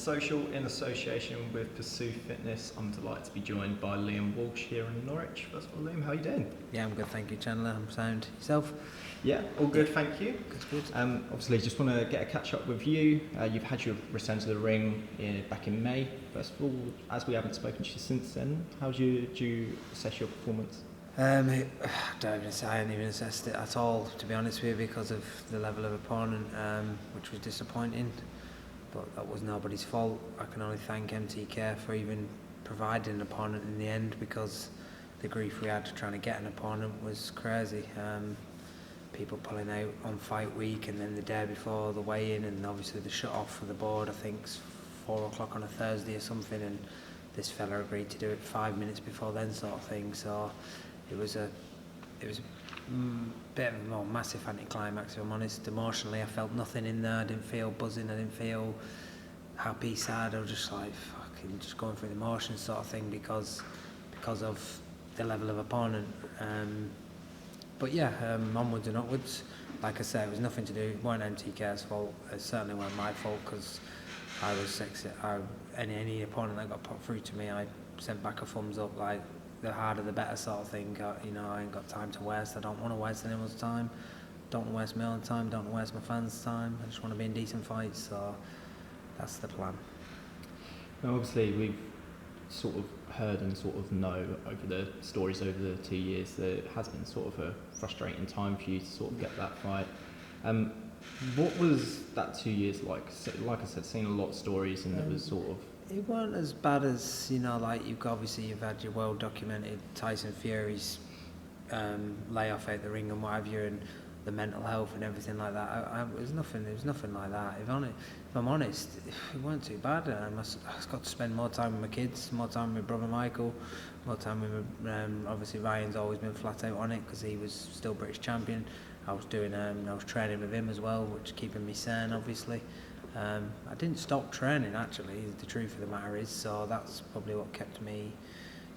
Social in association with Pursue Fitness. I'm delighted to be joined by Liam Walsh here in Norwich. First of all, Liam, how are you doing? Yeah, I'm good, thank you, Chandler. I'm sound. Yourself? Yeah, all good, thank you. Good. Obviously, just want to get a catch up with you. You've had your return to the ring back in May. First of all, as we haven't spoken to you since then, how do you assess your performance? I haven't even assessed it at all, to be honest with you, because of the level of opponent, which was disappointing. But that was nobody's fault. I can only thank MTK for even providing an opponent in the end, because the grief we had trying to get an opponent was crazy. People pulling out on fight week and then the day before the weigh-in, and obviously the shut off for the board, I think it's 4 o'clock on a Thursday or something, and this fella agreed to do it 5 minutes before then, sort of thing. So it was a bit of a more massive anticlimax, if I'm honest. Emotionally, I felt nothing in there. I didn't feel buzzing, I didn't feel happy, sad. I was just like fucking just going through the motions, sort of thing, because of the level of opponent. But yeah, onwards and upwards. Like I said, it was nothing to do, it weren't MTK's fault. It certainly weren't my fault, because I was any opponent that got put through to me, I sent back a thumbs up, like the harder the better, sort of thing. I ain't got time to waste. I don't want to waste anyone's time. Don't want to waste my own time. Don't want to waste my fans' time. I just want to be in decent fights. So that's the plan. Now, obviously, we've sort of heard and sort of know over the stories over the 2 years that it has been sort of a frustrating time for you to sort of get that fight. What was that 2 years like? So, like I said, seen a lot of stories, and it was sort of... It weren't as bad as, like you've had your well documented Tyson Fury's layoff out the ring and what have you, and the mental health and everything like that. It was nothing like that. If I'm honest, it weren't too bad. I got to spend more time with my kids, more time with brother Michael, more time with obviously Ryan's always been flat out on it because he was still British champion. I was training with him as well, which keeping me sane, obviously. I didn't stop training, actually, the truth of the matter is, so that's probably what kept me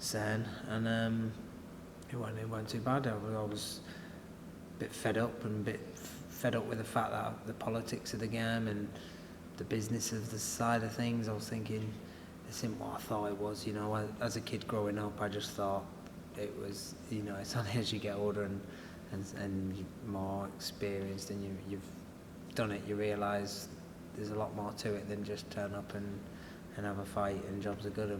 sane. And it weren't too bad. I was a bit fed up with the fact that the politics of the game and the business of the side of things. I was thinking, this isn't what I thought it was. As a kid growing up, I just thought it was, it's only as you get older and you're more experienced and you've done it, you realise there's a lot more to it than just turn up and have a fight and jobs are good.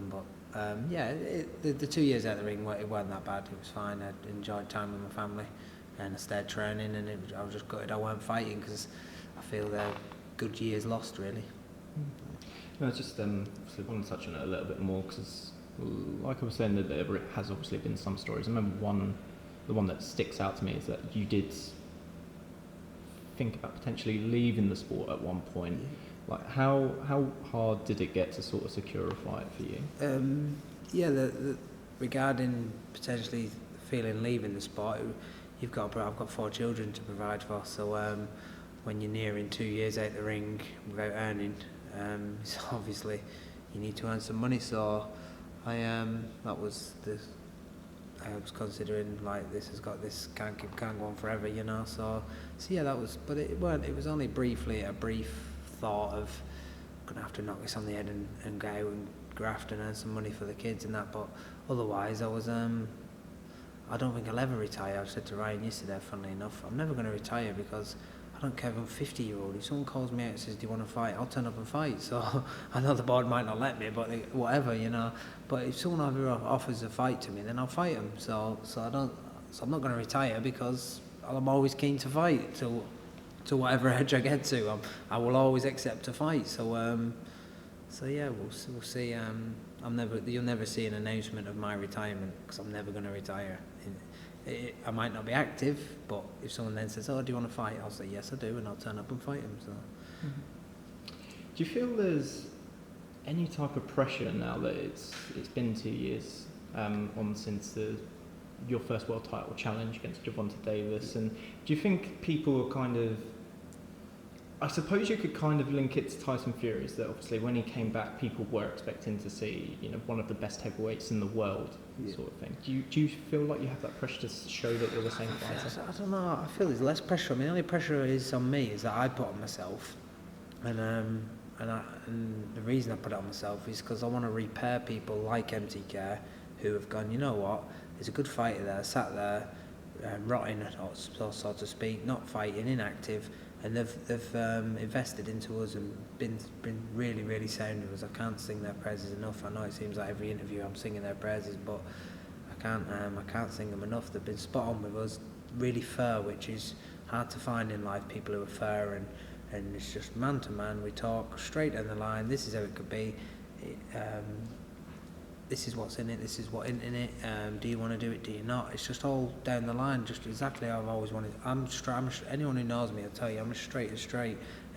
The 2 years out of the ring, it wasn't that bad. It was fine. I enjoyed time with my family and I stayed training, and I was just gutted I weren't fighting, because I feel they're good years lost, really. No, I just want to touch on it a little bit more, because like I was saying, that there has obviously been some stories. I remember the one that sticks out to me is that you did think about potentially leaving the sport at one point. Like how hard did it get to sort of secure a fight for you? Regarding potentially leaving the sport, I've got 4 children to provide for, so when you're nearing 2 years out the ring without earning, so obviously you need to earn some money. So I was considering, like, this can't go on forever, So yeah, that was. But it was only briefly a brief thought of gonna have to knock this on the head and go out and graft and earn some money for the kids and that. But otherwise, I was. I don't think I'll ever retire. I said to Ryan yesterday, funnily enough, I'm never going to retire, because I don't care if I'm 50-year-old. If someone calls me out and says, do you want to fight? I'll turn up and fight. So I know the board might not let me, but whatever, But if someone ever offers a fight to me, then I'll fight them. So I'm not going to retire, because I'm always keen to fight to whatever edge I get to. I will always accept a fight. So yeah, we'll see. You'll never see an announcement of my retirement, because I'm never going to retire. I might not be active, but if someone then says, "Oh, do you want to fight?" I'll say, "Yes, I do," and I'll turn up and fight them. So. Mm-hmm. Do you feel there's any type of pressure now that it's been 2 years on since your first world title challenge against Gervonta Davis, and do you think people are kind of... I suppose you could kind of link it to Tyson Fury's, that obviously when he came back, people were expecting to see, one of the best heavyweights in the world, sort of thing. Do you feel like you have that pressure to show that you're the same fighter? I don't know. I feel there's less pressure. I mean, the only pressure is on me is that I put on myself, and and the reason I put it on myself is because I want to repair people like MTK who have gone, you know what, there's a good fighter there, sat there, rotting, so to speak, not fighting, inactive, and they've invested into us and been really, really sound with us. I can't sing their praises enough. I know it seems like every interview I'm singing their praises, but I can't sing them enough. They've been spot on with us, really fair, which is hard to find in life, people who are fair, and it's just man to man. We talk straight down the line. This is how it could be. This is what's in it. This is what isn't in it. Do you want to do it? Do you not? It's just all down the line, just exactly how I've always wanted. Anyone who knows me, I'll tell you, I'm as straight,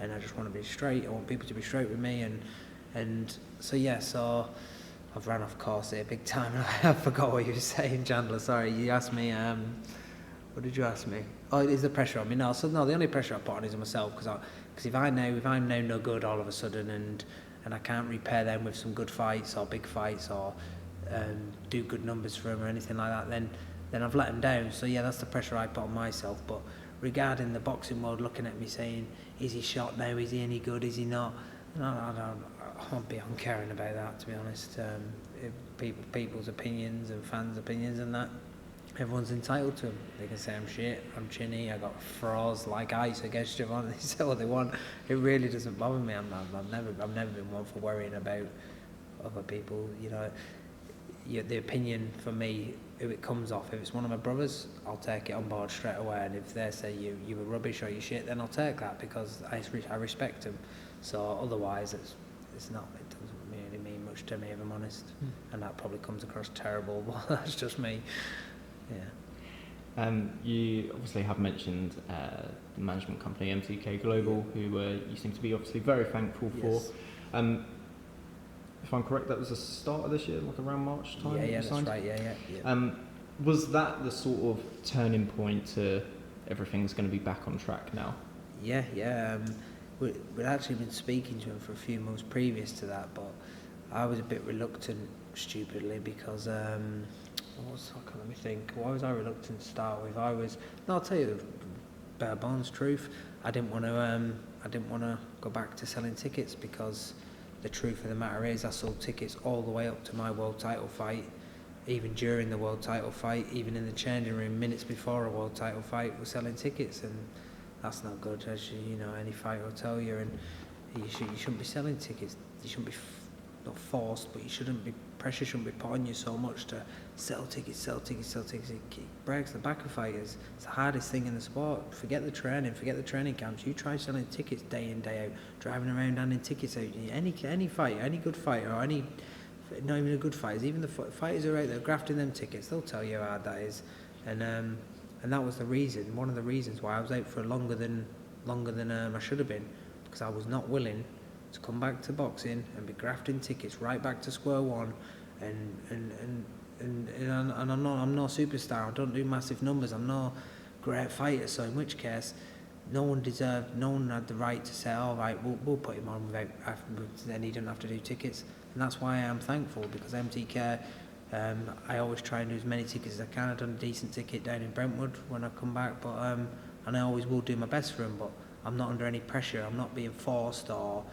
and I just want to be straight. I want people to be straight with me, and so I've ran off course here big time. I forgot what you were saying, Chandler. Sorry, you asked me. What did you ask me? Oh, is the pressure on me? No, the only pressure I put on is on myself, because if I'm now no good all of a sudden, and I can't repair them with some good fights or big fights or do good numbers for them or anything like that, then I've let them down. So yeah, that's the pressure I put on myself. But regarding the boxing world looking at me saying, is he shot now? Is he any good? Is he not? No, I won't be uncaring about that, to be honest. People's opinions and fans' opinions and that, everyone's entitled to them. They can say I'm shit, I'm chinny, I got froze like ice against Javon. They say what they want. It really doesn't bother me. I've never been one for worrying about other people. You know, the opinion for me, if it comes off, if it's one of my brothers, I'll take it on board straight away. And if they say you were rubbish or you shit, then I'll take that because I respect them. So otherwise, it doesn't really mean much to me, if I'm honest. And that probably comes across terrible, but that's just me. Yeah. You obviously have mentioned the management company MTK Global, who you seem to be obviously very thankful for. Yes. If I'm correct, that was the start of this year, like around March time? Yeah, that's right, yeah. Was that the sort of turning point to everything's going to be back on track now? Yeah. We'd actually been speaking to him for a few months previous to that, but I was a bit reluctant, stupidly, because let me think. Why was I reluctant to start with? I'll tell you the bare bones truth. I didn't want to go back to selling tickets, because the truth of the matter is I sold tickets all the way up to my world title fight, even during the world title fight, even in the changing room minutes before a world title fight, we're selling tickets, and that's not good, as you know, any fighter will tell you. And you shouldn't be selling tickets. You shouldn't be not forced, but pressure shouldn't be put on you so much to sell tickets. It breaks the back of fighters. It's the hardest thing in the sport. Forget the training camps. You try selling tickets day in, day out, driving around handing tickets out. Any fighter, any good fighter, or not even a good fighter, even the fighters who are out there grafting them tickets, they'll tell you how hard that is. And that was one of the reasons why I was out for longer than I should have been, because I was not willing to come back to boxing and be grafting tickets right back to square one, and I'm no superstar. I don't do massive numbers. I'm no great fighter. So in which case, no one had the right to say, all right, we'll put him on then he doesn't have to do tickets. And that's why I am thankful, because MTK, I always try and do as many tickets as I can. I've done a decent ticket down in Brentwood when I come back, but and I always will do my best for him. But I'm not under any pressure. I'm not being forced, or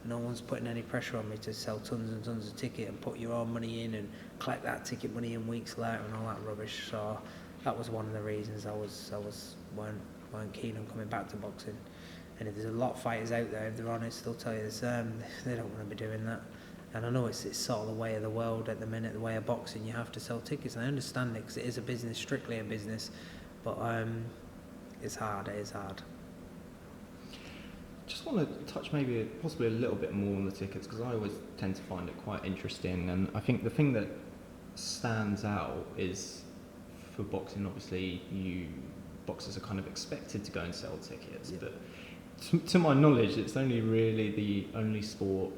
no one's putting any pressure on me to sell tons and tons of ticket and put your own money in and collect that ticket money in weeks later and all that rubbish. So that was one of the reasons I weren't keen on coming back to boxing. And if there's a lot of fighters out there, if they're honest, they'll tell you this, they don't want to be doing that. And I know it's sort of the way of the world at the minute, the way of boxing. You have to sell tickets, and I understand it, because it is a business, strictly a business. But it's hard. Just want to touch possibly a little bit more on the tickets, because I always tend to find it quite interesting. And I think the thing that stands out is, for boxing, obviously, boxers are kind of expected to go and sell tickets, yeah. But to my knowledge, it's only really the only sport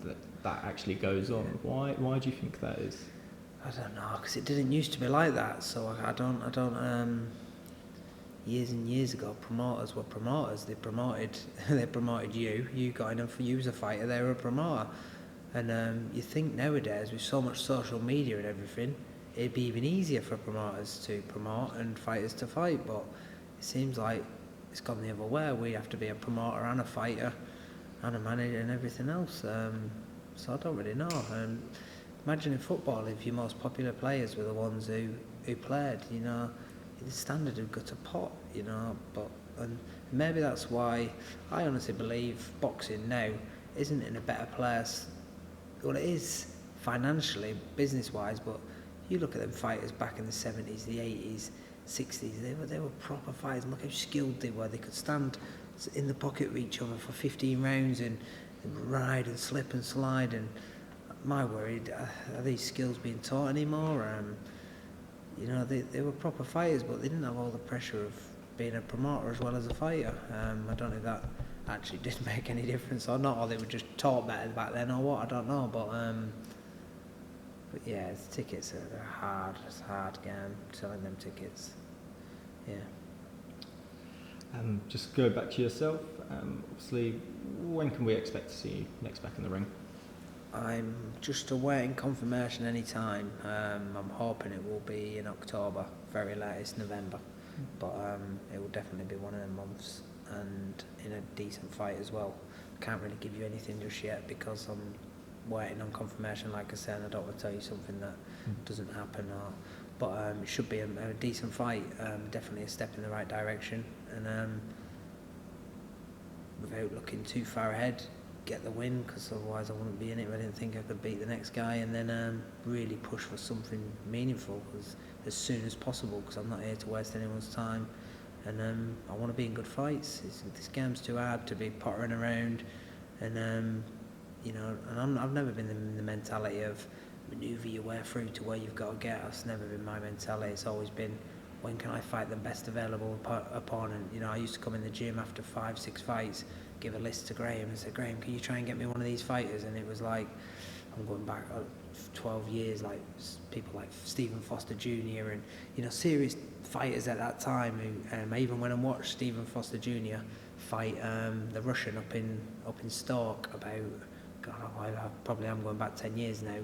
that actually goes on. Yeah. Why do you think that is? I don't know, because it didn't used to be like that. So I don't. Years and years ago, promoters were promoters. They promoted you. You got in them for you as a fighter. They were a promoter. And you think nowadays, with so much social media and everything, it'd be even easier for promoters to promote and fighters to fight. But it seems like it's gone the other way. We have to be a promoter and a fighter. and a manager and everything else. So I don't really know. Imagine in football if your most popular players were the ones who played, you know, the standard would go to pot, you know. And maybe that's why I honestly believe boxing now isn't in a better place. Well, it is financially, business-wise, but you look at them fighters back in the 70s, the 80s, 60s, they were proper fighters. Look how skilled they were. They could stand in the pocket of each other for 15 rounds and ride and slip and slide. And my worried, are these skills being taught anymore? You know, they were proper fighters, but they didn't have all the pressure of being a promoter as well as a fighter. I don't know if that actually did make any difference or not, or they were just taught better back then or what, I don't know. But yeah, the tickets are hard. It's a hard game, selling them tickets. Yeah. Just go back to yourself. Obviously, when can we expect to see you next back in the ring? I'm just awaiting confirmation any time. I'm hoping it will be in October, very latest November. But it will definitely be one of them months, and in a decent fight as well. I can't really give you anything just yet because I'm waiting on confirmation. Like I said, I don't want to tell you something that doesn't happen. But it should be a decent fight. Definitely a step in the right direction, and without looking too far ahead, get the win, because otherwise I wouldn't be in it if I didn't think I could beat the next guy, and then really push for something meaningful as soon as possible, because I'm not here to waste anyone's time, and I want to be in good fights. This game's too hard to be pottering around, and you know, and I've never been in the mentality of manoeuvre your way through to where you've got to get. That's never been my mentality. It's always been, when can I fight the best available opponent? You know, I used to come in the gym after 5-6 fights, give a list to Graham and say, Graham, can you try and get me one of these fighters? And it was like, I'm going back 12 years, like people like Stephen Foster Jr. and, you know, serious fighters at that time. Who, I even went and watched Stephen Foster Jr. fight the Russian up in Stoke about, God, I'm going back 10 years now,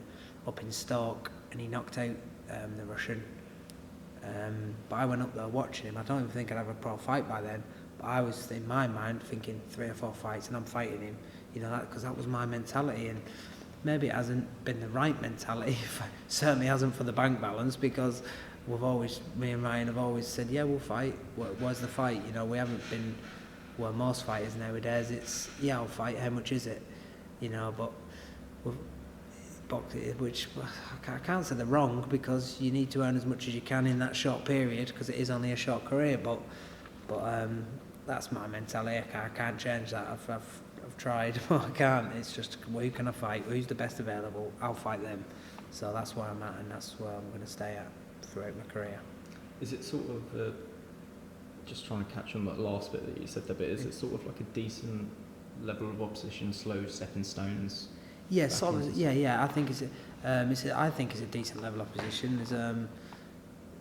up in Stoke, and he knocked out the Russian. But I went up there watching him. I don't even think I'd have a pro fight by then. But I was, in my mind, thinking 3 or 4 fights and I'm fighting him. You know, because that was my mentality. And maybe it hasn't been the right mentality. Certainly hasn't for the bank balance, because me and Ryan have always said, yeah, we'll fight. Where's the fight? You know, we haven't been, well, most fighters nowadays, it's, yeah, I'll fight. How much is it? You know, but which I can't say they're wrong, because you need to earn as much as you can in that short period, because it is only a short career. But that's my mentality. I can't change that. I've tried, but I can't. It's just, who can I fight? Who's the best available? I'll fight them. So that's where I'm at, and that's where I'm going to stay at throughout my career. Is it sort of just trying to catch on that last bit that you said there, but is it sort of like a decent level of opposition, slow stepping stones? Yeah, sort of. Yeah. I think it's a decent level of opposition.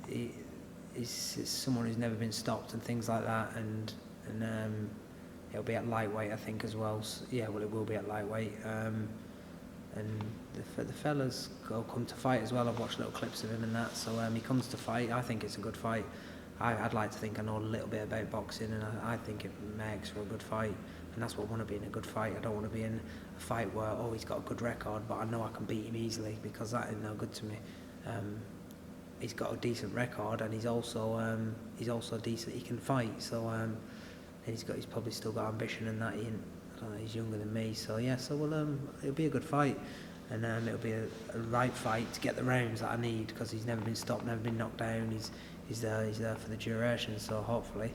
It's someone who's never been stopped and things like that, and it'll be at lightweight, I think, as well. So, yeah, well, it will be at lightweight. And the fella's come to fight as well. I've watched little clips of him and that. So he comes to fight. I think it's a good fight. I'd like to think I know a little bit about boxing, and I think it makes for a good fight. And that's what I want to be, in a good fight. I don't want to be in a fight where, oh, he's got a good record, but I know I can beat him easily, because that is no good to me. He's got a decent record, and he's also decent. He can fight, so and he's probably still got ambition and that. I don't know, he's younger than me, so yeah. So it'll be a good fight, and it'll be a right fight to get the rounds that I need, because he's never been stopped, never been knocked down. He's there for the duration. So hopefully.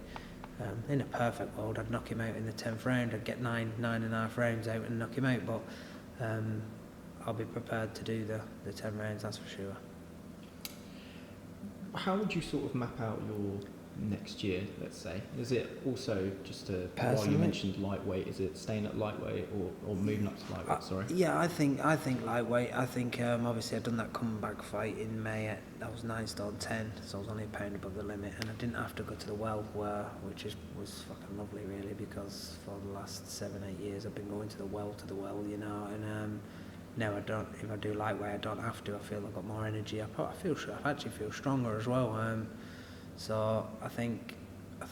In a perfect world, I'd knock him out in the 10th round. I'd get 9.5 rounds out and knock him out, but I'll be prepared to do the 10 rounds, that's for sure. How would you sort of map out your next year, let's say? Is it also just while you mentioned lightweight, is it staying at lightweight or moving up to lightweight, sorry? Yeah, I think lightweight. I think obviously I've done that comeback fight in May. That was 9 stone 10, so I was only a pound above the limit, and I didn't have to go to the well, which was fucking lovely, really, because for the last 7-8 years I've been going to the well, you know, and now I don't. If I do lightweight, I don't have to. I feel I've got more energy. I actually feel stronger as well. So I think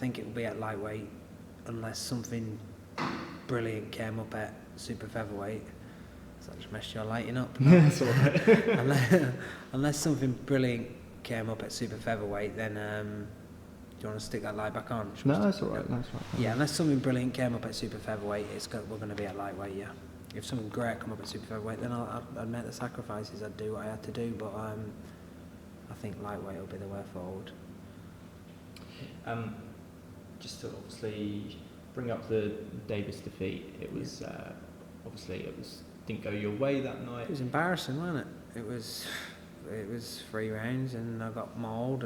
it will be at lightweight, unless something brilliant came up at super featherweight, so I just messed your lighting up. That's all right. unless something brilliant came up at super featherweight, then do you want to stick that light back on? No, that's all right. That's right. Yeah, unless something brilliant came up at super featherweight, we're going to be at lightweight. Yeah. If something great come up at super featherweight, then I'd make the sacrifices. I'd do what I had to do, but I think lightweight will be the way forward. Just to obviously bring up the Davis defeat, it was obviously didn't go your way that night. It was embarrassing, wasn't it? It was 3 rounds, and I got mauled,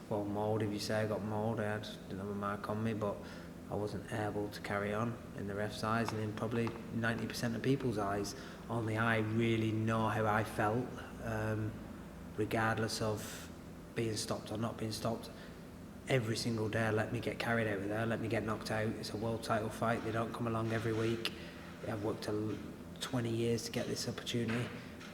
mauled. If you say I got mauled, I didn't have a mark on me, but I wasn't able to carry on in the ref's eyes, and in probably 90% of people's eyes. Only I really know how I felt, regardless of being stopped or not being stopped. Every single day, let me get carried out of there, let me get knocked out. It's a world title fight. They don't come along every week. I've worked 20 years to get this opportunity,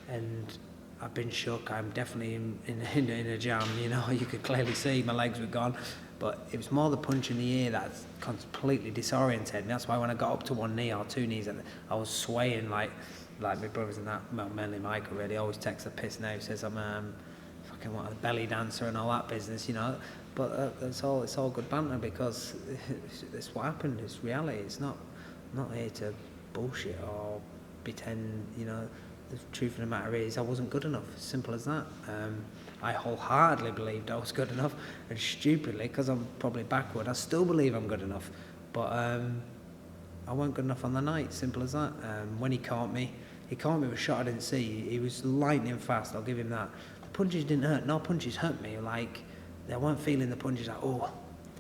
and I've been shook. I'm definitely in a jam. You know, you could clearly see my legs were gone, but it was more the punch in the ear that completely disoriented me. That's why when I got up to 1 knee or 2 knees, I was swaying like my brothers and that. Well, mainly Michael really always takes the piss now. Says I'm fucking what a belly dancer and all that business, you know. But it's all good banter, because it's what happened. It's reality. It's not here to bullshit or pretend. You know, the truth of the matter is I wasn't good enough. Simple as that. I wholeheartedly believed I was good enough, and stupidly, because I'm probably backward, I still believe I'm good enough. But I wasn't good enough on the night. Simple as that. When he caught me with a shot I didn't see. He was lightning fast. I'll give him that. The punches didn't hurt. No punches hurt me. Like, I weren't feeling the punches like, oh,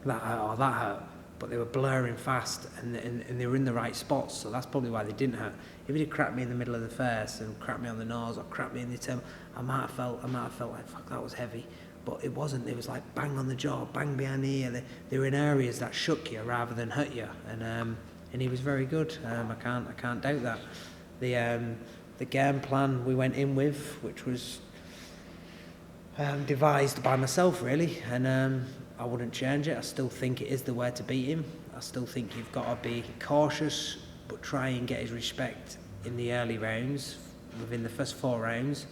that hurt or that hurt, but they were blurring fast, and they were in the right spots, so that's probably why they didn't hurt. If he'd have cracked me in the middle of the face and cracked me on the nose or cracked me in the temple, I might have felt like, fuck, that was heavy. But it wasn't. It was like bang on the jaw, bang behind the ear. They were in areas that shook you rather than hurt you, and he was very good. I can't doubt that. The game plan we went in with, which was devised by myself really, and I wouldn't change it. I still think it is the way to beat him. I still think you've got to be cautious, but try and get his respect in the early rounds, within the first 4 rounds,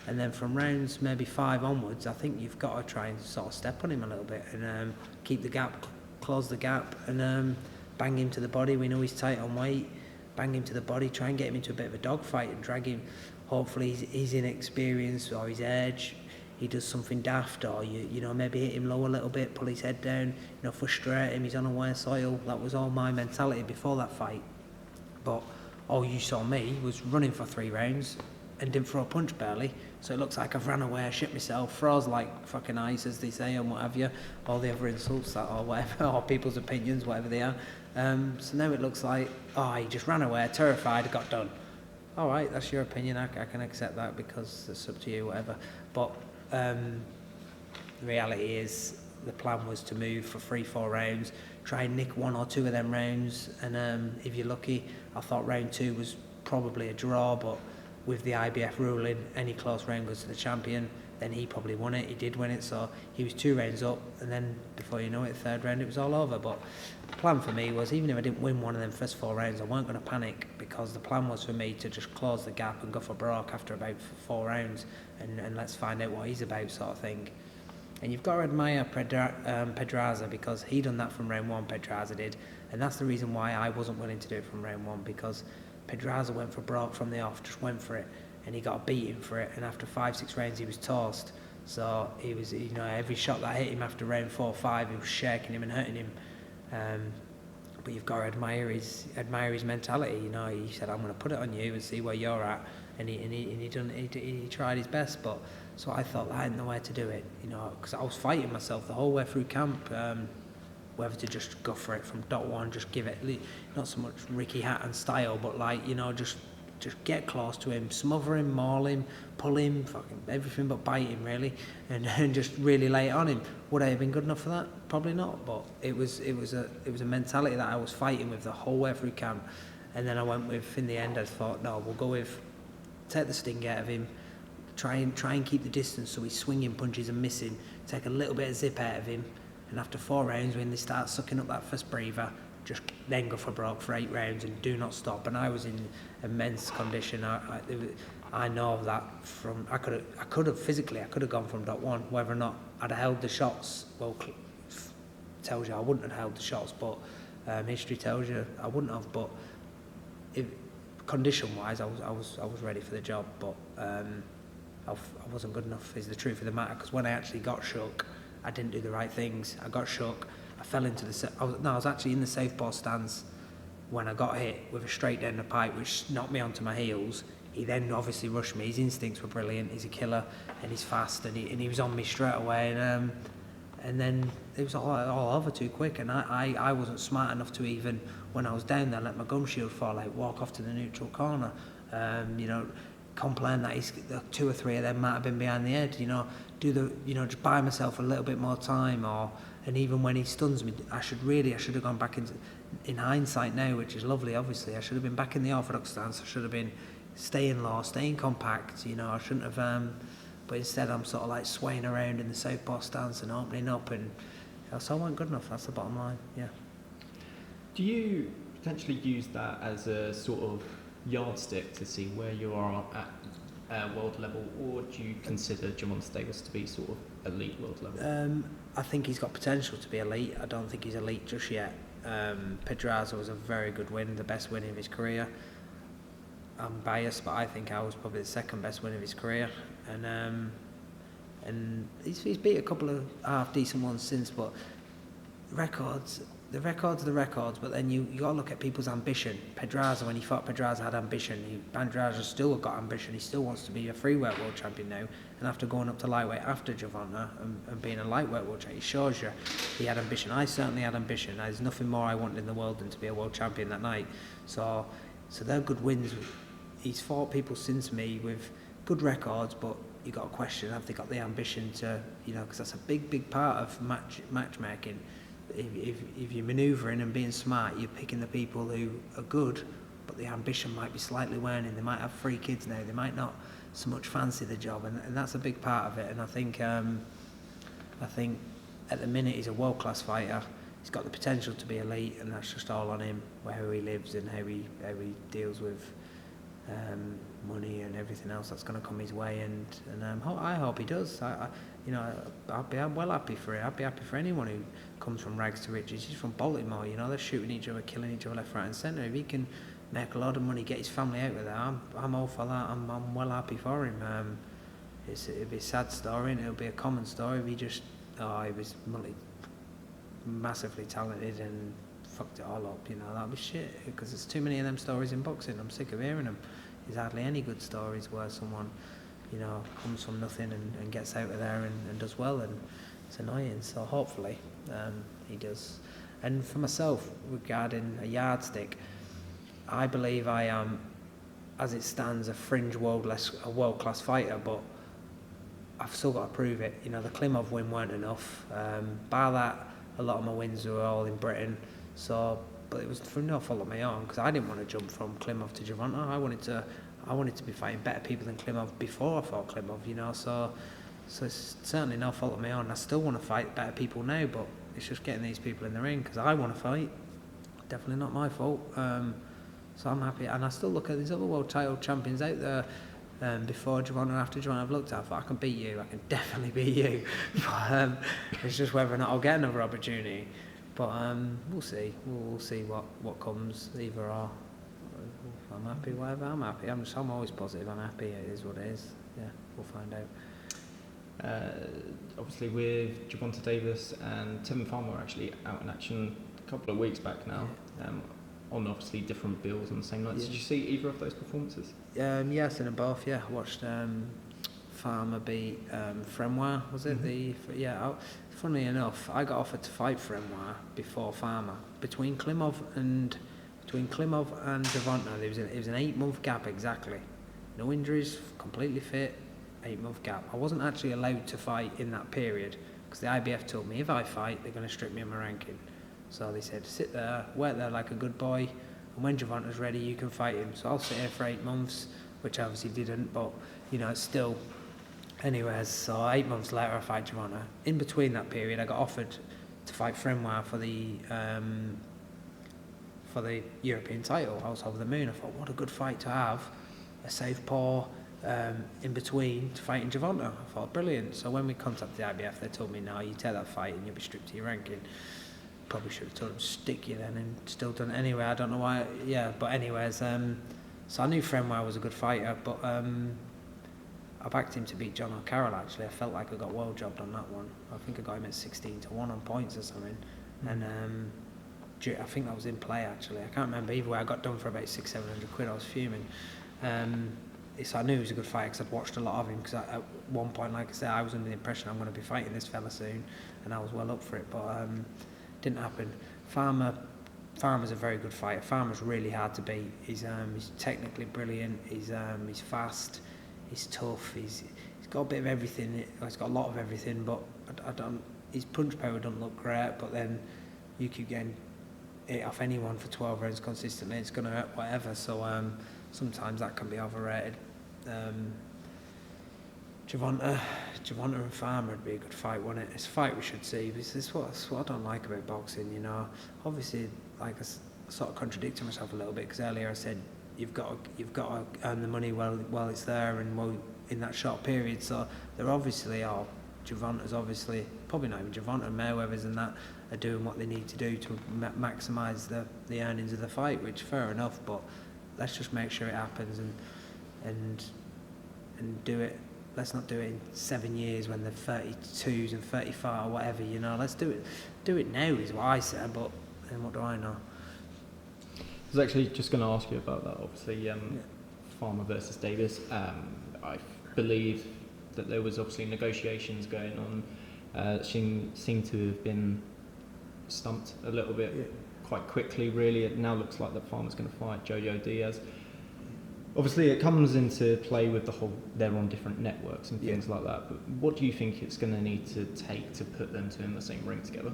and then from rounds maybe 5 onwards, I think you've got to try and sort of step on him a little bit, and keep the gap, close the gap, and bang him to the body. We know he's tight on weight. Bang him to the body, try and get him into a bit of a dogfight and drag him. Hopefully he's inexperienced, or his edge, he does something daft, or you know, maybe hit him low a little bit, pull his head down, you know, frustrate him, he's on away soil. That was all my mentality before that fight. But all you saw me was running for 3 rounds and didn't throw a punch barely. So it looks like I've ran away, shit myself, froze like fucking ice, as they say, and what have you, all the other insults that, or whatever, or people's opinions, whatever they are. So now it looks like, oh, he just ran away, terrified, got done. All right, that's your opinion, I can accept that, because it's up to you, whatever. But the reality is the plan was to move for 3-4 rounds, try and nick 1 or 2 of them rounds, and if you're lucky, I thought round 2 was probably a draw, but with the IBF ruling, any close round goes to the champion. Then he probably won it. He did win it, so he was 2 rounds up, and then before you know it, 3rd round, it was all over. But the plan for me was, even if I didn't win one of them first 4 rounds, I weren't going to panic, because the plan was for me to just close the gap and go for broke after about 4 rounds, and let's find out what he's about, sort of thing. And you've got to admire Pedraza, because he done that from round 1, Pedraza did, and that's the reason why I wasn't willing to do it from round 1, because Pedraza went for broke from the off, just went for it, and he got a beating for it, and after 5-6 rounds he was tossed. So he was, you know, every shot that hit him after round 4 or 5, it was shaking him and hurting him. But you've got to admire his mentality. You know, he said, "I'm going to put it on you and see where you're at," and he tried his best. But so I thought that ain't the way to do it. You know, because I was fighting myself the whole way through camp. Whether to just go for it from dot one, just give it, not so much Ricky Hatton style, but like, you know, just get close to him, smother him, maul him, pull him, fucking everything but bite him really, and just really lay it on him. Would I have been good enough for that? Probably not, but it was a mentality that I was fighting with the whole way through camp. And then I went with, in the end, I thought, no, we'll go with, take the sting out of him, try and keep the distance so he's swinging punches and missing, take a little bit of zip out of him. And after 4 rounds, when they start sucking up that first breather, just then go for broke for 8 rounds and do not stop. And I was in immense condition. I know that from I could have physically gone from dot one. Whether or not I'd have held the shots, well, tells you I wouldn't have held the shots, but history tells you I wouldn't have. But condition-wise, I was ready for the job, but I wasn't good enough. Is the truth of the matter, because when I actually got shook, I didn't do the right things. I got shook. I fell into I was actually in the southpaw stance when I got hit with a straight down the pipe, which knocked me onto my heels. He then obviously rushed me. His instincts were brilliant. He's a killer and he's fast, and he was on me straight away. And then it was all over too quick, and I wasn't smart enough to even, when I was down there, let my gum shield fall out, walk off to the neutral corner. Complain that 2 or 3 of them might have been behind the head. Just buy myself a little bit more time, and even when he stuns me, I should have gone back in hindsight now, which is lovely. Obviously, I should have been back in the orthodox stance. I should have been staying low, staying compact. I shouldn't have. But instead, I'm sort of like swaying around in the southpaw stance and opening up, and so I wasn't good enough. That's the bottom line. Yeah. Do you potentially use that as a sort of yardstick to see where you are at world level, or do you consider Gervonta Davis to be sort of elite world level? I think he's got potential to be elite. I don't think he's elite just yet. Pedraza was a very good win, the best win of his career. I'm biased, but I think I was probably the second best win of his career, and he's beat a couple of half decent ones since, but the records are the records, but then you got to look at people's ambition. Pedraza, when he fought, Pedraza had ambition. Pedraza still got ambition. He still wants to be a freeweight world champion now, and after going up to lightweight after Gervonta and being a lightweight world champion, it shows you he had ambition. I certainly had ambition. There's nothing more I wanted in the world than to be a world champion that night. So they're good wins. He's fought people since me with good records, but you got to question, have they got the ambition to, because that's a big part of matchmaking. If you're manoeuvring and being smart, you're picking the people who are good, but the ambition might be slightly waning. They might have 3 kids now. They might not so much fancy the job, and that's a big part of it. And I think at the minute he's a world-class fighter. He's got the potential to be elite, and that's just all on him, where he lives and how he deals with money and everything else that's going to come his way. And I hope he does. I'm well happy for it. I'd be happy for anyone who comes from rags to riches. He's from Baltimore, they're shooting each other, killing each other left, right and centre. If he can make a lot of money, get his family out of there, I'm all for that. I'm well happy for him. It'll be a sad story, and it'll be a common story if he was massively talented and fucked it all up, that'd be shit, because there's too many of them stories in boxing. I'm sick of hearing them. There's hardly any good stories where someone comes from nothing and gets out of there and does well, and it's annoying. So hopefully he does. And for myself, regarding a yardstick, I believe I am, as it stands, a fringe world-class fighter, but I've still got to prove it. The Klimov win weren't enough. Bar that, a lot of my wins were all in Britain. But it was through no fault of my own, because I didn't want to jump from Klimov to Gervonta. I wanted to be fighting better people than Klimov before I fought Klimov, so it's certainly no fault of my own. I still want to fight better people now, but it's just getting these people in the ring because I want to fight. Definitely not my fault. So I'm happy, and I still look at these other world title champions out there. Before Gervonta and after Gervonta, I've looked at, I thought, I can beat you, I can definitely beat you. But it's just whether or not I'll get another opportunity. But we'll see. We'll see what comes. Either or. I'm happy, whatever. I'm happy. I'm always positive. I'm happy. It is what it is. Yeah, we'll find out. Obviously, with Gervonta Davis and Tevin Farmer actually out in action a couple of weeks back now, on obviously different bills on the same nights. Yeah. Did you see either of those performances? Yeah, I've seen them both. Yeah, I watched Farmer beat Fremwar. Was it Funnily enough, I got offered to fight Fremwar before Farmer. Between Klimov and Gervonta, it was an 8-month gap exactly. No injuries, completely fit, 8-month gap. I wasn't actually allowed to fight in that period because the IBF told me if I fight, they're going to strip me of my ranking. So they said, sit there, work there like a good boy, and when Gervonta's ready, you can fight him. So I'll sit here for 8 months, which I obviously didn't, but it's still. Anyways, so 8 months later I fight Gervonta. In between that period I got offered to fight Fremwar for the for the European title. I was over the moon. I thought, what a good fight to have, a southpaw in between to fight in Gervonta. I thought, brilliant. So when we contacted the IBF, they told me, no, you take that fight and you'll be stripped to your ranking. Probably should have told them, stick you then, and still done it anyway. I don't know why. Yeah, but anyways, so I knew Frenway was a good fighter, but I backed him to beat John O'Carroll. Actually, I felt like I got well jobbed on that one. I think I got him at 16-1 on points or something, and I think that was in play actually. I can't remember either way. I got done for about £600-700. I was fuming. So I knew he was a good fighter because I'd watched a lot of him. Because at one point, like I said, I was under the impression I'm going to be fighting this fella soon, and I was well up for it, but didn't happen. Farmer's a very good fighter. Farmer's really hard to beat. He's technically brilliant. He's fast. He's tough. He's got a bit of everything. He's got a lot of everything, but his punch power doesn't look great. But then you keep getting it off anyone for 12 rounds consistently, it's going to hurt whatever. So sometimes that can be overrated. Gervonta and Farmer would be a good fight, wouldn't it? It's a fight we should see. This is what I don't like about boxing, you know. Obviously, like I sort of contradicted myself a little bit because earlier I said you've got to earn the money while it's there and in that short period. So there obviously are. Gervonta's obviously, probably not even Gervonta, Mayweather's and that are doing what they need to do to maximise the earnings of the fight, which fair enough, but let's just make sure it happens and do it. Let's not do it in 7 years when they're 32s and 35 or whatever, you know. Let's do it now is what I said, but then what do I know? I was actually just going to ask you about that, obviously, Farmer versus Davis. I believe that there was obviously negotiations going on. Seemed to have been stumped a little bit quite quickly, really. It now looks like the Farmer's going to fight Jojo Diaz. Obviously, it comes into play with the whole, they're on different networks and things like that, but what do you think it's going to need to take to put them two in the same ring together?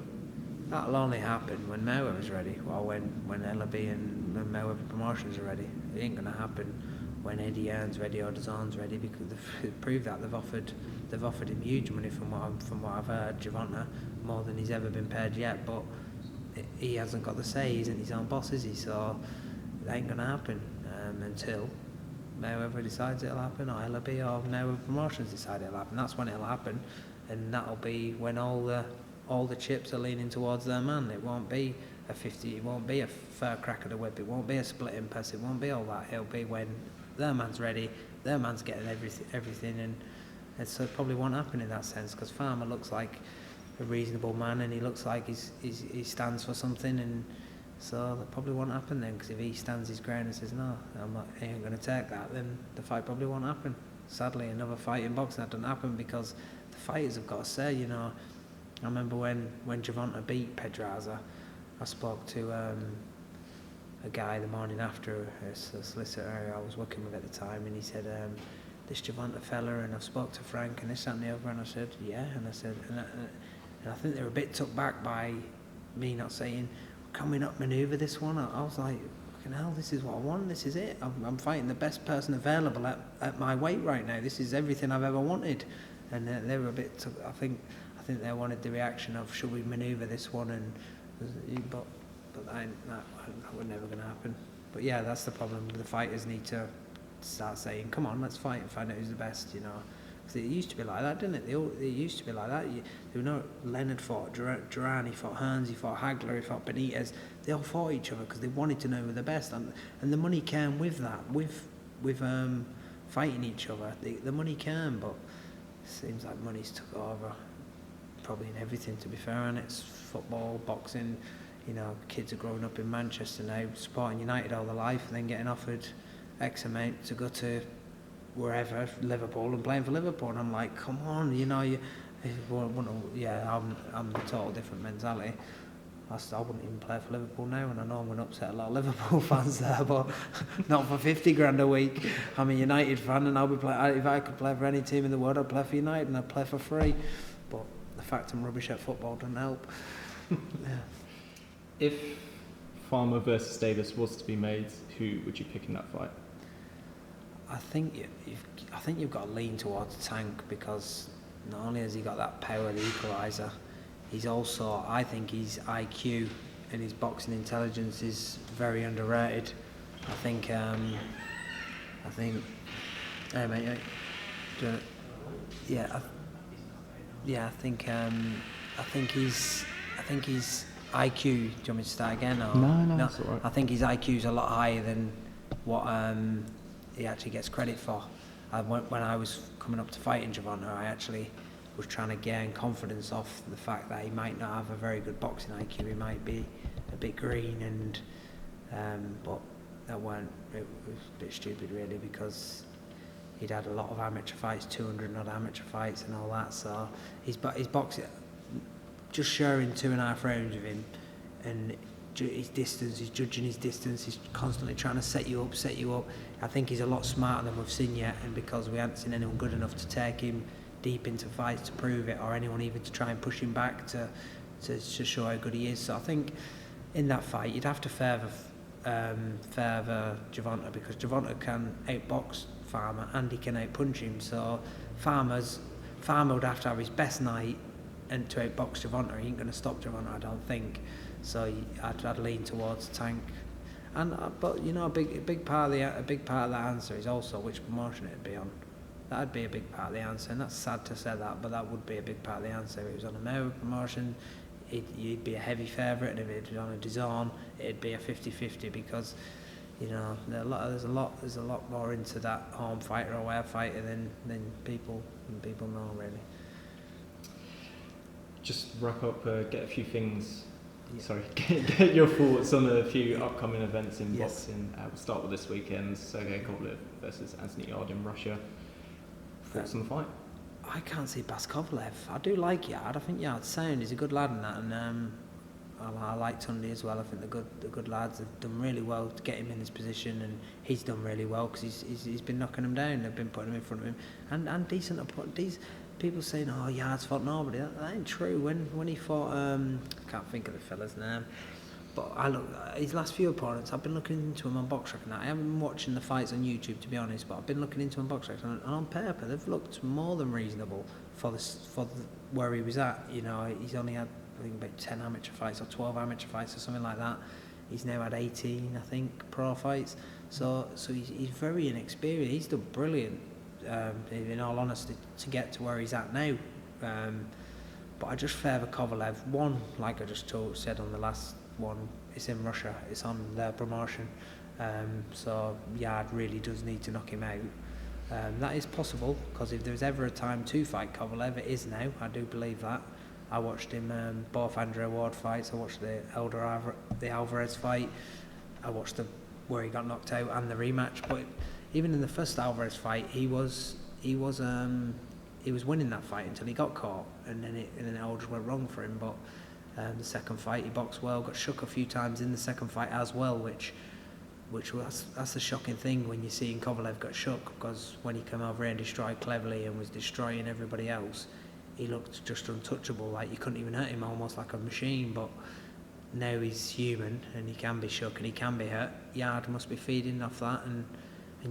That'll only happen when Mayweather's ready, or when LB and Mayweather Promotions are ready. It ain't going to happen when Eddie Hearn's ready or DAZN's ready, because they've proved that they've offered him huge money from what I've heard. Gervonta, more than he's ever been paid yet, but he hasn't got the say. He isn't his own boss, is he? So it ain't going to happen until Mayweather decides it'll happen, or LB or Mayweather Promotions decide it'll happen. That's when it'll happen, and that'll be when all the chips are leaning towards their man. It won't be a 50. It won't be a fair crack of the whip. It won't be a split impasse. It won't be all that. It'll be when their man's ready. Their man's getting everything, and so it probably won't happen in that sense, because Farmer looks like a reasonable man, and he looks like he stands for something, and so that probably won't happen then, because if he stands his ground and says, no, I ain't going to take that, then the fight probably won't happen. Sadly, another fight in boxing that doesn't happen because the fighters have got to say, you know. I remember when Gervonta beat Pedraza, I spoke to a guy the morning after, a solicitor I was working with at the time, and he said, this Gervonta fella, and I've spoke to Frank and this, that and the other, and I said, yeah, and I said, and I think they were a bit took back by me not saying, can we not manoeuvre this one? I was like, fucking hell, this is what I want, this is it. I'm fighting the best person available at my weight right now. This is everything I've ever wanted. And they were a bit, I think they wanted the reaction of, should we manoeuvre this one? But that was never going to happen. But yeah, that's the problem. The fighters need to start saying, come on, let's fight and find out who's the best, you know. Because it used to be like that, didn't it? It used to be like that. There were no Leonard fought Duran, he fought Hearns, he fought Hagler, he fought Benitez. They all fought each other because they wanted to know who were the best, and the money came with that, with fighting each other. The money came, but it seems like money's took over, probably in everything. To be fair, and it's football, boxing. You know, kids are growing up in Manchester now, supporting United all their life, and then getting offered X amount to go to wherever, Liverpool, and playing for Liverpool, and I'm like, come on, you know, I'm a total different mentality. I wouldn't even play for Liverpool now, and I know I'm going to upset a lot of Liverpool fans there, but not for 50 grand a week. I'm a United fan, and I'll be playing. If I could play for any team in the world, I'd play for United, and I'd play for free. But the fact I'm rubbish at football doesn't help. Yeah. If Farmer versus Davis was to be made, who would you pick in that fight? I think you've got to lean towards Tank, because not only has he got that power, the equaliser, he's also, I think his IQ and his boxing intelligence is very underrated. I think, hey mate, do you wanna, I think his IQ. Do you want me to start again? Or? No, that's all right. I think his IQ is a lot higher than what he actually gets credit for. When I was coming up to fighting Gervonta, I actually was trying to gain confidence off the fact that he might not have a very good boxing IQ. He might be a bit green, and but that weren't. It was a bit stupid really, because he'd had a lot of amateur fights, 200 odd amateur fights and all that. So his boxing, just sharing 2.5 rounds with him, and his distance, he's judging his distance, he's constantly trying to set you up. I think he's a lot smarter than we've seen yet, and because we haven't seen anyone good enough to take him deep into fights to prove it, or anyone even to try and push him back to show how good he is. So I think in that fight you'd have to favour Gervonta, because Gervonta can outbox Farmer and he can outpunch him. So Farmer would have to have his best night and to outbox Gervonta. He ain't going to stop Gervonta, I don't think. So I'd lean towards Tank. And but you know, a big part of that answer is also which promotion it'd be on. That'd be a big part of the answer, and that's sad to say that, but that would be a big part of the answer. If it was on a Mayo promotion, you'd be a heavy favourite, and if it was on a DAZN, it'd be a 50-50, because you know there's a lot more into that home fighter or away fighter than people know really. Just wrap up, get a few things. Yeah. Sorry, get your thoughts on a few upcoming events in boxing. We'll start with this weekend: Sergey-Kovalev versus Anthony Yarde in Russia. Thoughts on the fight? I can't see past Kovalev. I do like Yarde. I think Yarde's sound. He's a good lad in that, and I like Tunde as well. I think the good lads have done really well to get him in this position, and he's done really well because he's been knocking them down. They've been putting him in front of him, and decent opponents. People saying, "Oh, Yarde's fought nobody." That ain't true. When he fought, I can't think of the fella's name, but I look his last few opponents. I've been looking into him on BoxRec and that. I haven't been watching the fights on YouTube, to be honest, but I've been looking into him on BoxRec, and on paper they've looked more than reasonable for where he was at. You know, he's only had I think about 10 amateur fights or 12 amateur fights or something like that. He's now had 18, I think, pro fights. So he's very inexperienced. He's done brilliant. In all honesty, to get to where he's at now, but I just favour Kovalev. One, like I just said on the last one, it's in Russia, it's on their promotion, so Yarde really does need to knock him out. That is possible, because if there's ever a time to fight Kovalev, it is now. I do believe that. I watched him both Andrea Ward fights. I watched the Alvarez fight. I watched where he got knocked out and the rematch, but even in the first Alvarez fight, he was winning that fight until he got caught, and then it all just went wrong for him. But the second fight, he boxed well, got shook a few times in the second fight as well, which that's a shocking thing when you're seeing Kovalev got shook, because when he came over here and destroyed Cleverly and was destroying everybody else, he looked just untouchable, like you couldn't even hurt him, almost like a machine. But now he's human and he can be shook and he can be hurt. Yarde must be feeding off that, and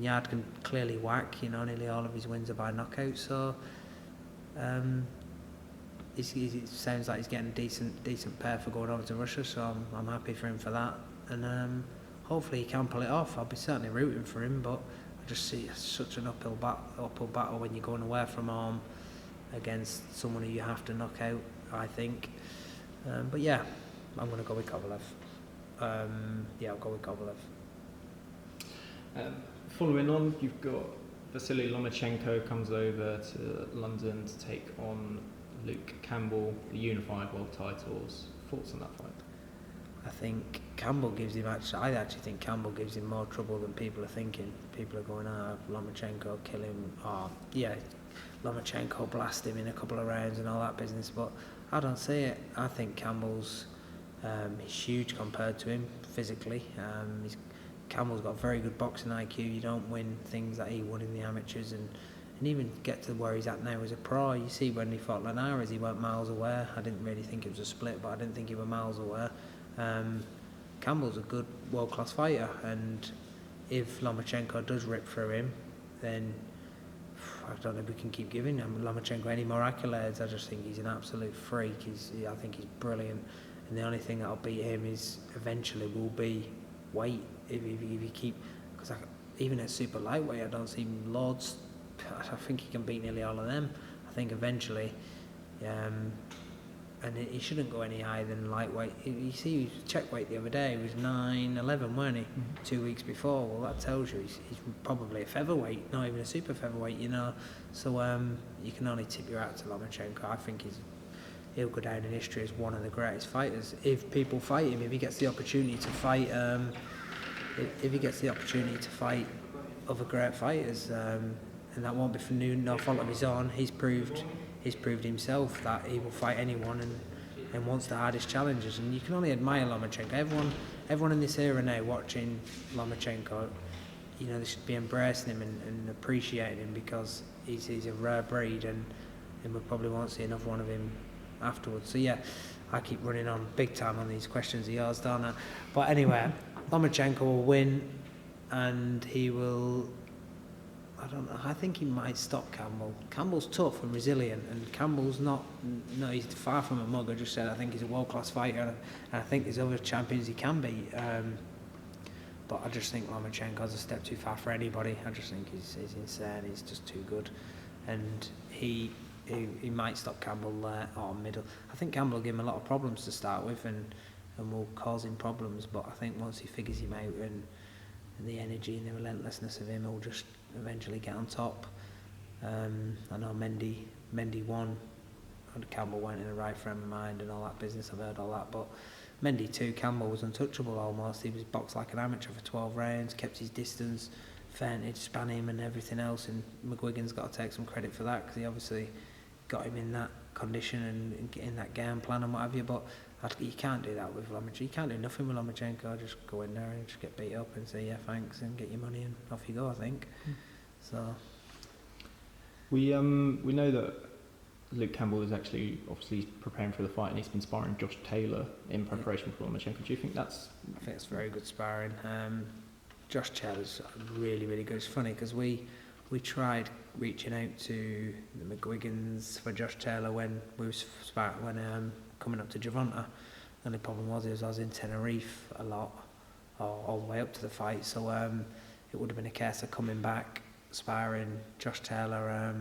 Yarde can clearly whack. You know, nearly all of his wins are by knockout. So it sounds like he's getting decent pair for going over to Russia. So I'm happy for him for that, and hopefully he can pull it off. I'll be certainly rooting for him, but I just see such an uphill battle when you're going away from home against someone who you have to knock out, I think. But yeah, I'm going to go with Kovalev. I'll go with Kovalev. Following on, you've got Vasily Lomachenko comes over to London to take on Campbell, the unified world titles. Thoughts on that fight? I think Campbell gives him I actually think Campbell gives him more trouble than people are thinking. People are going, Lomachenko kill him. Lomachenko blast him in a couple of rounds and all that business. But I don't see it. I think Campbell's he's huge compared to him physically. Campbell's got very good boxing IQ. You don't win things that he won in the amateurs, and even get to where he's at now as a pro. You see when he fought Linares, he weren't miles away. I didn't really think it was a split, but I didn't think he was miles away. Campbell's a good world-class fighter, and if Lomachenko does rip through him, then I don't know if we can keep giving Lomachenko any more accolades. I just think he's an absolute freak. I think he's brilliant. and the only thing that'll beat him is eventually will be weight. If you keep, because even at super lightweight, I don't see loads. I think he can beat nearly all of them. I think eventually, and he shouldn't go any higher than lightweight. You see, he check weight the other day. He was 9'11", weren't he? Mm-hmm. 2 weeks before. Well, that tells you he's probably a featherweight, not even a super featherweight, you know. So you can only tip your hat to Loma-Campbell. I think he'll go down in history as one of the greatest fighters. If people fight him, if he gets the opportunity to fight, if he gets the opportunity to fight other great fighters, and that won't be for no fault of his own. He's proved himself that he will fight anyone and wants the hardest challenges. And you can only admire Loma-Campbell. Everyone in this era now watching Loma-Campbell, you know, they should be embracing him and appreciating him, because he's a rare breed, and we probably won't see another one of him afterwards. So yeah, I keep running on big time on these questions of yours, don't I? But anyway, Loma-Campbell will win, and he will, I don't know, I think he might stop Campbell. Campbell's tough and resilient, and Campbell's he's far from a mug. I just said I think he's a world-class fighter, and I think there's other champions he can beat. But I just think Loma-Campbell's a step too far for anybody. I just think he's insane. He's just too good, and he might stop Campbell there or middle. I think Campbell will give him a lot of problems to start with, and will cause him problems. But I think once he figures him out, and the energy and the relentlessness of him, he'll just eventually get on top. I know Mendy won, and Campbell went in the right frame of mind and all that business. I've heard all that, but Mendy too, Campbell was untouchable almost. He was boxed like an amateur for 12 rounds, kept his distance, feinted, span him and everything else, and McGuigan's got to take some credit for that, because he obviously got him in that condition and in that game plan and what have you. But you can't do that with Loma-Campbell. You can't do nothing with Loma-Campbell. Just go in there and just get beat up and say yeah thanks and get your money and off you go, I think. So we know that Luke Campbell is actually obviously preparing for the fight, and he's been sparring Josh Taylor in preparation for Loma-Campbell. Do you think that's... I think it's very good sparring. Josh Taylor's really, really good. It's funny because we tried reaching out to the McGuigans for Josh Taylor when we was coming up to Javante. The only problem was I was in Tenerife a lot, all the way up to the fight. So it would have been a case of coming back, sparring Josh Taylor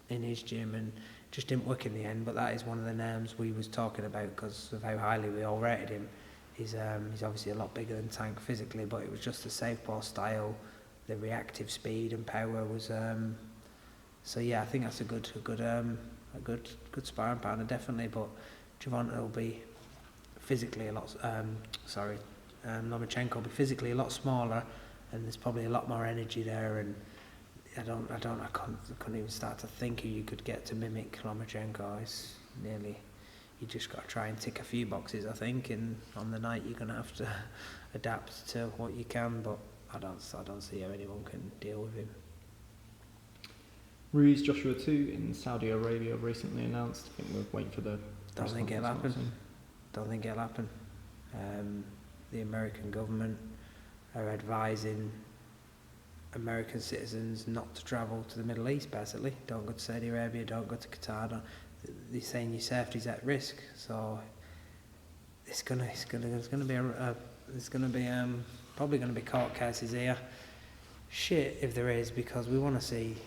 in his gym, and just didn't work in the end. But that is one of the names we was talking about because of how highly we all rated him. He's obviously a lot bigger than Tank physically, but it was just the southpaw style, the reactive speed and power was. So yeah, I think that's a good sparring partner definitely. But Javante will be physically a lot. Loma-Campbell will be physically a lot smaller, and there's probably a lot more energy there. And I couldn't even start to think who you could get to mimic Loma-Campbell. It's nearly. You just got to try and tick a few boxes, I think, and on the night you're going to have to adapt to what you can, but I don't see how anyone can deal with him. Ruiz-Joshua 2 in Saudi Arabia recently announced. I think we're waiting for the... Don't think it'll happen. The American government are advising American citizens not to travel to the Middle East, basically. Don't go to Saudi Arabia, don't go to Qatar. They're saying your safety's at risk, so there's gonna be probably gonna be court cases here. Shit, if there is, because we want to see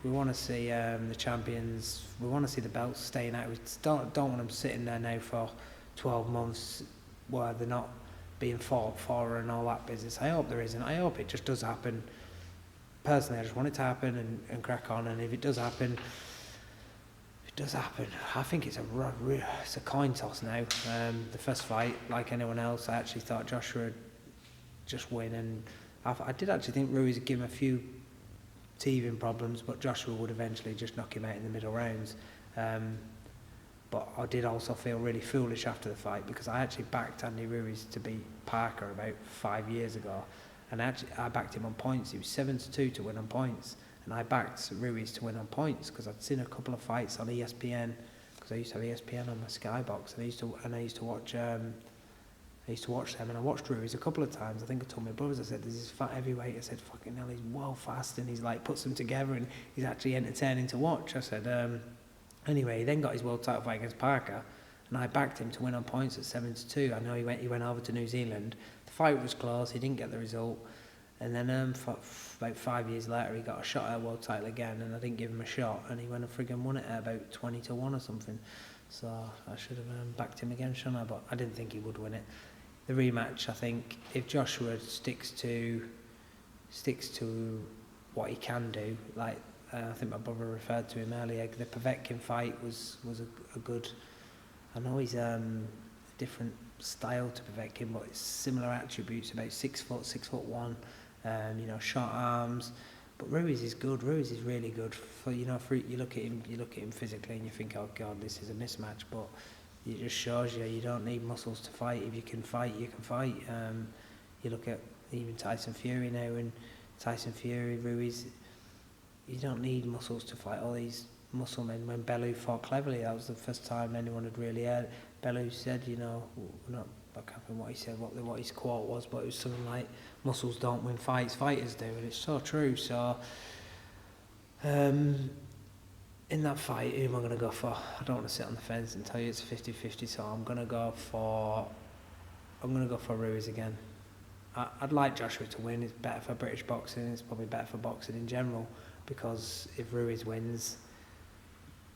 the champions. We want to see the belts staying out. We don't want them sitting there now for 12 months where they're not being fought for and all that business. I hope there isn't. I hope it just does happen. Personally, I just want it to happen and crack on. And if it does happen. I think it's a coin toss now. The first fight, like anyone else, I actually thought Joshua would just win, and I did actually think Ruiz would give him a few teething problems, but Joshua would eventually just knock him out in the middle rounds. But I did also feel really foolish after the fight, because I actually backed Andy Ruiz to beat Parker about 5 years ago, and I backed him on points. He was 7-2 to win on points. And I backed Ruiz to win on points because I'd seen a couple of fights on ESPN, because I used to have ESPN on my Skybox, and I used to watch them, and I watched Ruiz a couple of times. I think I told my brothers, I said, "This is fat heavyweight." I said, "Fucking hell, he's well fast, and he's like puts them together, and he's actually entertaining to watch." I said, anyway, he then got his world title fight against Parker, and I backed him to win on points at 7-2. I know he went over to New Zealand. The fight was close. He didn't get the result. And then about 5 years later, he got a shot at a world title again, and I didn't give him a shot, and he went and friggin' won it at about 20-1 or something. So I should have backed him again, shouldn't I? But I didn't think he would win it. The rematch, I think, if Joshua sticks to what he can do, like I think my brother referred to him earlier, the Povetkin fight was a good. I know he's a different style to Povetkin, but it's similar attributes. About 6 foot, 6'1", short arms. But Ruiz is good. Ruiz is really good. For you look at him physically, and you think, oh God, this is a mismatch. But it just shows you don't need muscles to fight. If you can fight, you can fight. You look at even Tyson Fury now, and Tyson Fury, Ruiz. You don't need muscles to fight all these muscle men. When Bellew fought Cleverly, that was the first time anyone had really heard. Bellew said, I can't remember what he said, what his quote was, but it was something like, muscles don't win fights, fighters do, and it's so true. So, in that fight, who am I going to go for? I don't want to sit on the fence and tell you it's 50-50, so I'm going to go for Ruiz again. I'd like Joshua to win. It's better for British boxing. It's probably better for boxing in general, because if Ruiz wins,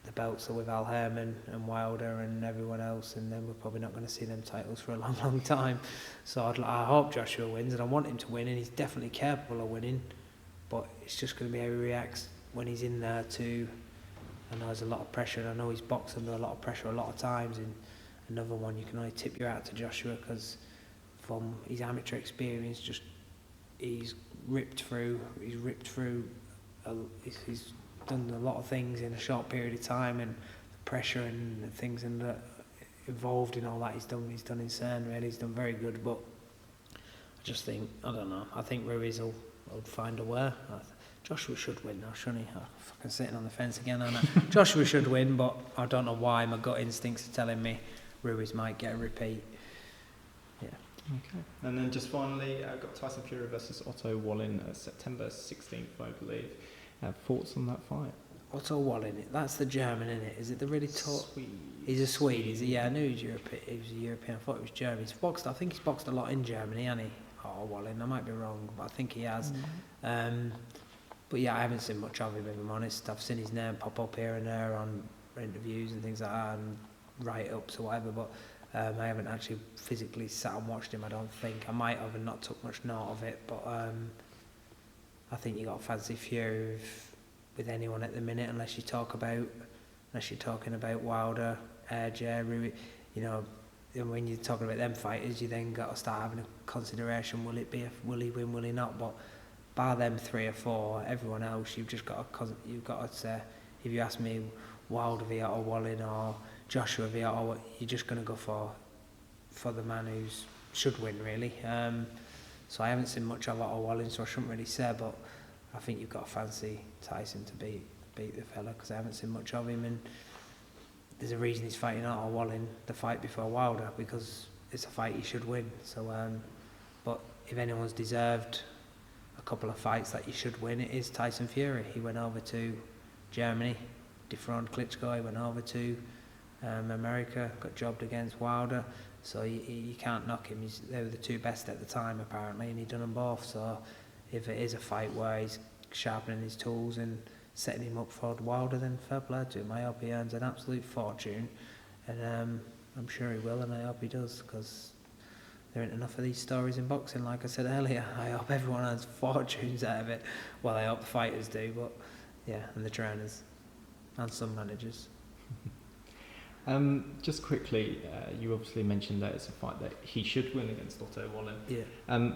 the belts are with Al Herman and Wilder and everyone else, and then we're probably not going to see them titles for a long, long time. So I hope Joshua wins, and I want him to win, and he's definitely capable of winning, but it's just going to be how he reacts when he's in there too. I know there's a lot of pressure, and I know he's boxed under a lot of pressure a lot of times, and another one you can only tip your hat to Joshua, because from his amateur experience, he's ripped through, he's done a lot of things in a short period of time, and the pressure and the things involved in all that he's done insane, really. He's done very good, but I just think, I don't know, I think Ruiz will find a way. Joshua should win now, shouldn't he? I'm fucking sitting on the fence again, aren't I? Joshua should win, but I don't know why. My gut instincts are telling me Ruiz might get a repeat. Yeah. Okay. And then just finally, I've got Tyson Fury versus Otto Wallin, September 16th, I believe. Thoughts on that fight? Otto Wallin, that's the German, isn't it? Is it the really tall? He's a Swede, is he? Yeah, I knew he was European. He was a European. I thought he was German. I think he's boxed a lot in Germany, hasn't he? Oh, Wallin, I might be wrong, but I think he has. But yeah, I haven't seen much of him, if I'm honest. I've seen his name pop up here and there on interviews and things like that, and write-ups or whatever, but I haven't actually physically sat and watched him, I don't think. I might have and not took much note of it, but I think you got to fancy Fury with anyone at the minute, unless you're talking about Wilder, AJ, Ruiz. When you're talking about them fighters, you then got to start having a consideration: will he win, will he not? But bar them 3 or 4, everyone else, you've got to say, if you ask me, Wilder v Otto Wallin or Joshua v Otto, you're just going to go for the man who should win, really. So I haven't seen much of Otto Wallin, so I shouldn't really say, but I think you've got to fancy Tyson to beat the fella, because I haven't seen much of him, and there's a reason he's fighting Otto Wallin the fight before Wilder, because it's a fight he should win. So, but if anyone's deserved a couple of fights that he should win, it is Tyson Fury. He went over to Germany, dethroned Klitschko. He went over to America, got jobbed against Wilder. So you can't knock him. They were the 2 best at the time, apparently, and he'd done them both. So if it is a fight where he's sharpening his tools and setting him up for Wilder, then fair play to him. I hope he earns an absolute fortune, and I'm sure he will, and I hope he does, because there ain't enough of these stories in boxing, like I said earlier. I hope everyone earns fortunes out of it. Well, I hope the fighters do, but yeah, and the trainers, and some managers. Just quickly, you obviously mentioned that it's a fight that he should win against Otto Wallin. Yeah.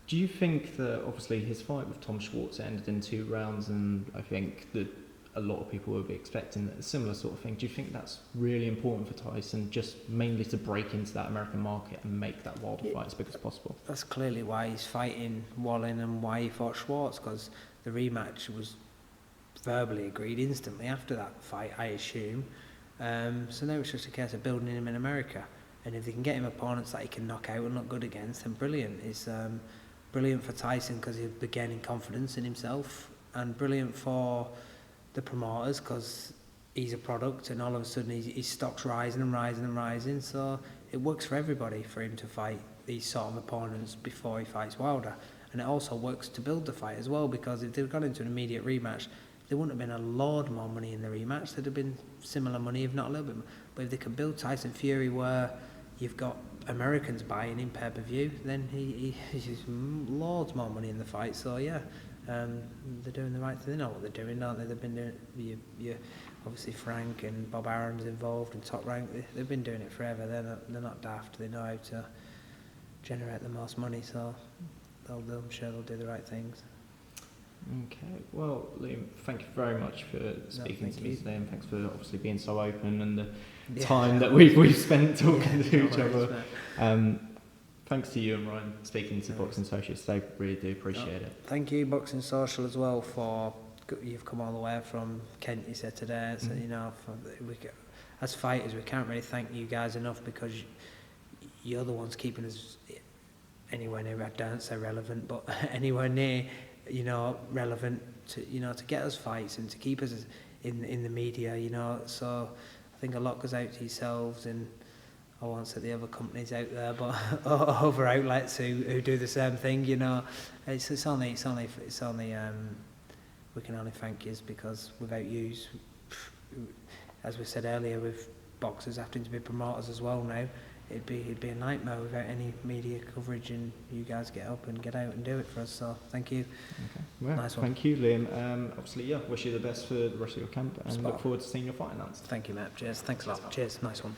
Do you think that, obviously, his fight with Tom Schwartz ended in 2 rounds, and I think that a lot of people would be expecting a similar sort of thing. Do you think that's really important for Tyson, just mainly to break into that American market and make that Wilder fight as big as possible? That's clearly why he's fighting Wallin and why he fought Schwartz, because the rematch was verbally agreed instantly after that fight, I assume. So now it's just a case of building him in America, and if they can get him opponents that he can knock out and look good against, then brilliant. It's brilliant for Tyson, because he'll be gaining confidence in himself, and brilliant for the promoters, because he's a product, and all of a sudden his stock's rising and rising and rising. So it works for everybody for him to fight these sort of opponents before he fights Wilder. And it also works to build the fight as well, because if they'd gone into an immediate rematch, there wouldn't have been a load more money in the rematch. There'd have been similar money, if not a little bit more. But if they can build Tyson Fury where you've got Americans buying in pay-per-view, then he's loads more money in the fight. So yeah, they're doing the right thing. They know what they're doing, don't they? They've been doing you obviously Frank and Bob Arum's involved and Top Rank. They've been doing it forever. They're not daft. They know how to generate the most money. So I'm sure they'll do the right things. Okay, well, Liam, thank you very much for speaking to me today, and thanks for obviously being so open and the time that we've spent talking to each other. Thanks to you and Ryan speaking to Boxing Social today. Really do appreciate it. Thank you, Boxing Social, as well, for you've come all the way from Kent. You said today, so you know, as fighters, we can't really thank you guys enough, because you're the ones keeping us anywhere near. I don't say relevant, but anywhere near, you know, relevant to, you know, to get us fights and to keep us in the media, you know. So I think a lot goes out to yourselves, and I won't say the other companies out there, but other outlets who do the same thing, you know. It's only we can only thank you, because without you, as we said earlier, with boxers having to be promoters as well now, it'd be a nightmare without any media coverage, and you guys get up and get out and do it for us. So thank you. Okay. Well, nice one. Thank you, Liam. Obviously, yeah, wish you the best for the rest of your camp, and look forward to seeing your fight announced. Thank you, Matt. Cheers. Thanks a lot. Cheers. Nice one.